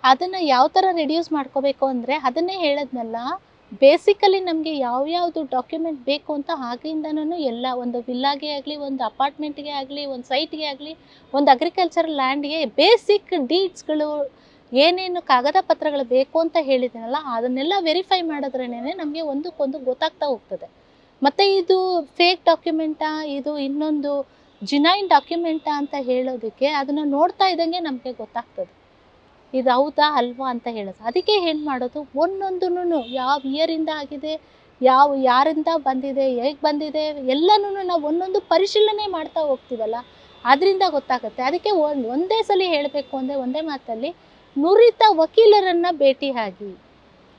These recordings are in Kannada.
ಅದನ್ನು ಯಾವ ಥರ ರೆಡ್ಯೂಸ್ ಮಾಡ್ಕೋಬೇಕು ಅಂದರೆ ಅದನ್ನೇ ಹೇಳದ್ನಲ್ಲ, ಬೇಸಿಕಲಿ ನಮಗೆ ಯಾವ್ಯಾವುದು ಡಾಕ್ಯುಮೆಂಟ್ ಬೇಕು ಅಂತ ಆಗಿಂದನೂ ಎಲ್ಲ ಒಂದು ವಿಲ್ಲಾಗೆ ಆಗಲಿ, ಒಂದು ಅಪಾರ್ಟ್ಮೆಂಟ್ಗೆ ಆಗಲಿ, ಒಂದು ಸೈಟ್ಗೆ ಆಗಲಿ, ಒಂದು ಅಗ್ರಿಕಲ್ಚರಲ್ ಲ್ಯಾಂಡ್ಗೆ ಬೇಸಿಕ್ ಡೀಡ್ಸ್ಗಳು ಏನೇನು ಕಾಗದ ಪತ್ರಗಳು ಬೇಕು ಅಂತ ಹೇಳಿದ್ದೀನಲ್ಲ, ಅದನ್ನೆಲ್ಲ ವೆರಿಫೈ ಮಾಡಿದ್ರೇನೆ ನಮಗೆ ಒಂದಕ್ಕೊಂದು ಗೊತ್ತಾಗ್ತಾ ಹೋಗ್ತದೆ. ಮತ್ತು ಇದು ಫೇಕ್ ಡಾಕ್ಯುಮೆಂಟಾ, ಇದು ಇನ್ನೊಂದು ಜಿನೈನ್ ಡಾಕ್ಯುಮೆಂಟಾ ಅಂತ ಹೇಳೋದಕ್ಕೆ ಅದನ್ನು ನೋಡ್ತಾ ಇದ್ದಂಗೆ ನಮಗೆ ಗೊತ್ತಾಗ್ತದೆ, ಇದು ಹೌದಾ ಅಲ್ವಾ ಅಂತ ಹೇಳೋದು. ಅದಕ್ಕೆ ಏನು ಮಾಡೋದು, ಒಂದೊಂದೂ ಯಾವ ಇಯರಿಂದ ಆಗಿದೆ, ಯಾರಿಂದ ಬಂದಿದೆ, ಹೇಗೆ ಬಂದಿದೆ ಎಲ್ಲನೂ ನಾವು ಒಂದೊಂದು ಪರಿಶೀಲನೆ ಮಾಡ್ತಾ ಹೋಗ್ತೀವಲ್ಲ, ಅದರಿಂದ ಗೊತ್ತಾಗುತ್ತೆ. ಅದಕ್ಕೆ ಒಂದೇ ಸಲ ಹೇಳಬೇಕು ಅಂದರೆ ಒಂದೇ ಮಾತಲ್ಲಿ, ನುರಿತ ವಕೀಲರನ್ನು ಭೇಟಿಯಾಗಿ,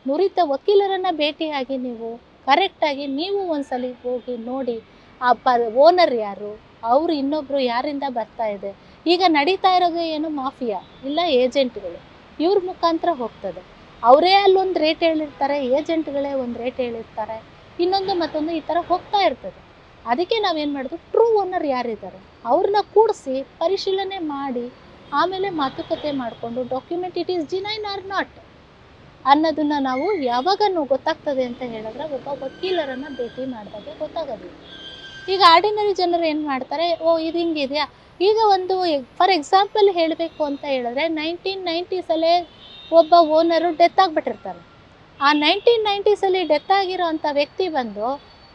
ನುರಿತ ವಕೀಲರನ್ನು ಭೇಟಿಯಾಗಿ ನೀವು ಕರೆಕ್ಟಾಗಿ ನೀವು ಒಂದ್ಸಲ ಹೋಗಿ ನೋಡಿ, ಆ ಓನರ್ ಯಾರು, ಅವರು ಇನ್ನೊಬ್ಬರು ಯಾರಿಂದ ಬರ್ತಾ ಇದೆ. ಈಗ ನಡೀತಾ ಇರೋದು ಏನು, ಮಾಫಿಯಾ ಇಲ್ಲ ಏಜೆಂಟ್ಗಳು, ಇವ್ರ ಮುಖಾಂತರ ಹೋಗ್ತದೆ. ಅವರೇ ಅಲ್ಲೊಂದು ರೇಟ್ ಹೇಳಿರ್ತಾರೆ, ಏಜೆಂಟ್ಗಳೇ ಒಂದು ರೇಟ್ ಹೇಳಿರ್ತಾರೆ, ಇನ್ನೊಂದು ಮತ್ತೊಂದು ಈ ಥರ ಹೋಗ್ತಾ ಇರ್ತದೆ. ಅದಕ್ಕೆ ನಾವೇನು ಮಾಡೋದು, ಟ್ರೂ ಓನರ್ ಯಾರಿದ್ದಾರೆ ಅವ್ರನ್ನ ಕೂಡಿಸಿ ಪರಿಶೀಲನೆ ಮಾಡಿ ಆಮೇಲೆ ಮಾತುಕತೆ ಮಾಡಿಕೊಂಡು document it is genuine or not ಅನ್ನೋದನ್ನು ನಾವು ಯಾವಾಗನೂ ಗೊತ್ತಾಗ್ತದೆ ಅಂತ ಹೇಳಿದ್ರೆ ಒಬ್ಬ ವಕೀಲರನ್ನು ಭೇಟಿ ಮಾಡಿದಾಗ ಗೊತ್ತಾಗೋದಿಲ್ಲ. ಈಗ ಆರ್ಡಿನರಿ ಜನರು ಏನು ಮಾಡ್ತಾರೆ, ಓ ಇದು ಹಿಂಗಿದೆಯಾ. ಈಗ ಒಂದು ಫಾರ್ ಎಕ್ಸಾಂಪಲ್ ಹೇಳಬೇಕು ಅಂತ ಹೇಳಿದ್ರೆ 1990ಸಲ್ಲೇ ಒಬ್ಬ ಓನರು ಡೆತ್ ಆಗಿಬಿಟ್ಟಿರ್ತಾನೆ. ಆ 1990ಸಲ್ಲಿ ಡೆತ್ ಆಗಿರೋ ಅಂಥ ವ್ಯಕ್ತಿ ಬಂದು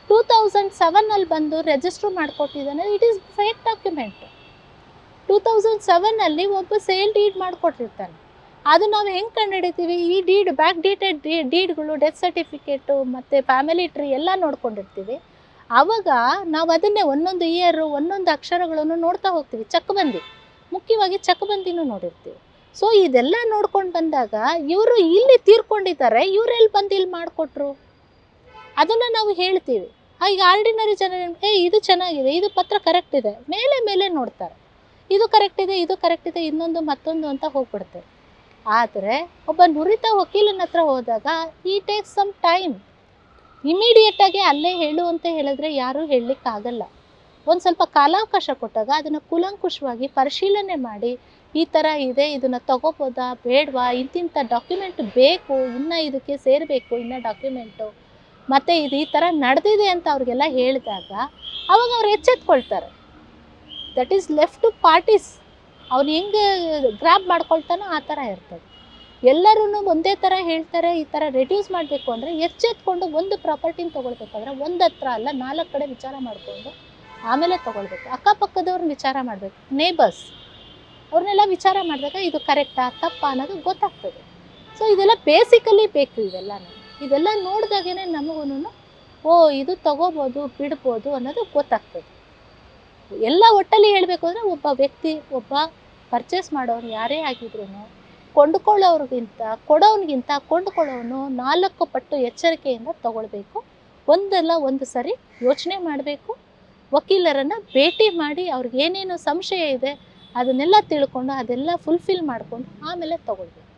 2007 ಬಂದು ರಿಜಿಸ್ಟ್ರ್ ಮಾಡಿಕೊಟ್ಟಿದ್ದಾನೆ. It is fake document. 2007 ಒಬ್ಬ ಸೇಲ್ ಡೀಡ್ ಮಾಡಿಕೊಟ್ಟಿರ್ತಾನೆ. ಅದು ನಾವು ಹೆಂಗೆ ಕಂಡುಹಿಡಿತೀವಿ, ಈ ಡೀಡ್ ಬ್ಯಾಕ್ ಡೇಟೆಡ್ ಡೀಡ್ಗಳು, ಡೆತ್ ಸರ್ಟಿಫಿಕೇಟು ಮತ್ತು ಫ್ಯಾಮಿಲಿ ಟ್ರೀ ಎಲ್ಲ ನೋಡ್ಕೊಂಡಿರ್ತೀವಿ. ಆವಾಗ ನಾವು ಅದನ್ನೇ ಒಂದೊಂದು ಇಯರು ಒಂದೊಂದು ಅಕ್ಷರಗಳನ್ನು ನೋಡ್ತಾ ಹೋಗ್ತೀವಿ. ಚಕ್ಬಂದಿ, ಮುಖ್ಯವಾಗಿ ಚಕ್ಬಂದಿನೂ ನೋಡಿರ್ತೀವಿ. ಸೊ ಇದೆಲ್ಲ ನೋಡ್ಕೊಂಡು ಬಂದಾಗ ಇವರು ಇಲ್ಲಿ ತೀರ್ಕೊಂಡಿದ್ದಾರೆ, ಇವರೆಲ್ಲಿ ಬಂದು ಇಲ್ಲಿ ಮಾಡಿಕೊಟ್ರು ಅದನ್ನು ನಾವು ಹೇಳ್ತೀವಿ. ಈಗ ಆರ್ಡಿನರಿ ಜನ ಇದು ಚೆನ್ನಾಗಿದೆ, ಇದು ಪತ್ರ ಕರೆಕ್ಟ್ ಇದೆ, ಮೇಲೆ ನೋಡ್ತಾರೆ, ಇದು ಕರೆಕ್ಟ್ ಇದೆ, ಇದು ಕರೆಕ್ಟ್ ಇದೆ, ಇನ್ನೊಂದು ಮತ್ತೊಂದು ಅಂತ ಹೋಗ್ಬಿಡ್ತಾರೆ. ಆದರೆ ಒಬ್ಬ ನುರಿತ ವಕೀಲನ ಹತ್ರ ಹೋದಾಗ ಈ ಟೇಕ್ಸ್ ಸಮ್ ಟೈಮ್. ಇಮಿಡಿಯೇಟಾಗಿ ಅಲ್ಲೇ ಹೇಳು ಅಂತ ಹೇಳಿದ್ರೆ ಯಾರೂ ಹೇಳಲಿಕ್ಕಾಗಲ್ಲ. ಒಂದು ಸ್ವಲ್ಪ ಕಾಲಾವಕಾಶ ಕೊಟ್ಟಾಗ ಅದನ್ನು ಕೂಲಂಕುಷವಾಗಿ ಪರಿಶೀಲನೆ ಮಾಡಿ, ಈ ಥರ ಇದೆ, ಇದನ್ನು ತಗೋಬೋದಾ ಬೇಡವಾ, ಇಂತಿಂಥ ಡಾಕ್ಯುಮೆಂಟ್ ಬೇಕು, ಇನ್ನು ಇದಕ್ಕೆ ಸೇರಬೇಕು ಇನ್ನು ಡಾಕ್ಯುಮೆಂಟು, ಮತ್ತು ಇದು ಈ ಥರ ನಡೆದಿದೆ ಅಂತ ಅವ್ರಿಗೆಲ್ಲ ಹೇಳಿದಾಗ ಅವಾಗ ಅವ್ರು ಎಚ್ಚೆತ್ಕೊಳ್ತಾರೆ. That is left to parties. ಅವ್ನು ಹೆಂಗೆ ಗ್ರ್ಯಾಬ್ ಮಾಡ್ಕೊಳ್ತಾನೋ ಆ ಥರ ಇರ್ತದೆ. ಎಲ್ಲರೂ ಒಂದೇ ಥರ ಹೇಳ್ತಾರೆ, ಈ ಥರ ರೆಡ್ಯೂಸ್ ಮಾಡಬೇಕು ಅಂದರೆ ಎಚ್ಚೆತ್ಕೊಂಡು ಒಂದು ಪ್ರಾಪರ್ಟಿನ ತೊಗೊಳ್ಬೇಕಾದ್ರೆ ಒಂದು ಹತ್ರ ಅಲ್ಲ 4 ಕಡೆ ವಿಚಾರ ಮಾಡಿಕೊಂಡು ಆಮೇಲೆ ತೊಗೊಳ್ಬೇಕು. ಅಕ್ಕಪಕ್ಕದವ್ರನ್ನ ವಿಚಾರ ಮಾಡಬೇಕು, ನೇಬರ್ಸ್ ಅವ್ರನ್ನೆಲ್ಲ ವಿಚಾರ ಮಾಡಿದಾಗ ಇದು ಕರೆಕ್ಟಾ ತಪ್ಪಾ ಅನ್ನೋದು ಗೊತ್ತಾಗ್ತದೆ. ಸೊ ಇದೆಲ್ಲ ಬೇಸಿಕಲಿ ಬೇಕು. ಇದೆಲ್ಲ ನೋಡಿದಾಗೇ ನಮಗೂ ಓ ಇದು ತೊಗೋಬೋದು ಬಿಡ್ಬೋದು ಅನ್ನೋದು ಗೊತ್ತಾಗ್ತದೆ. ಎಲ್ಲ ಒಟ್ಟಲ್ಲಿ ಹೇಳಬೇಕು ಅಂದರೆ ಒಬ್ಬ ವ್ಯಕ್ತಿ, ಒಬ್ಬ ಪರ್ಚೇಸ್ ಮಾಡೋರು ಯಾರೇ ಆಗಿದ್ರು ಕೊಂಡುಕೊಳ್ಳೋರಿಗಿಂತ ಕೊಡೋನಿಗಿಂತ ಕೊಂಡುಕೊಳ್ಳೋನು 4 ಪಟ್ಟು ಎಚ್ಚರಿಕೆಯಿಂದ ತಗೊಳ್ಬೇಕು. ಒಂದಲ್ಲ ಒಂದು ಸರಿ ಯೋಚನೆ ಮಾಡಬೇಕು, ವಕೀಲರನ್ನು ಭೇಟಿ ಮಾಡಿ ಅವ್ರಿಗೆ ಏನೇನು ಸಂಶಯ ಇದೆ ಅದನ್ನೆಲ್ಲ ತಿಳ್ಕೊಂಡು ಅದೆಲ್ಲ ಫುಲ್ಫಿಲ್ ಮಾಡಿಕೊಂಡು ಆಮೇಲೆ ತಗೊಳ್ಬೇಕು.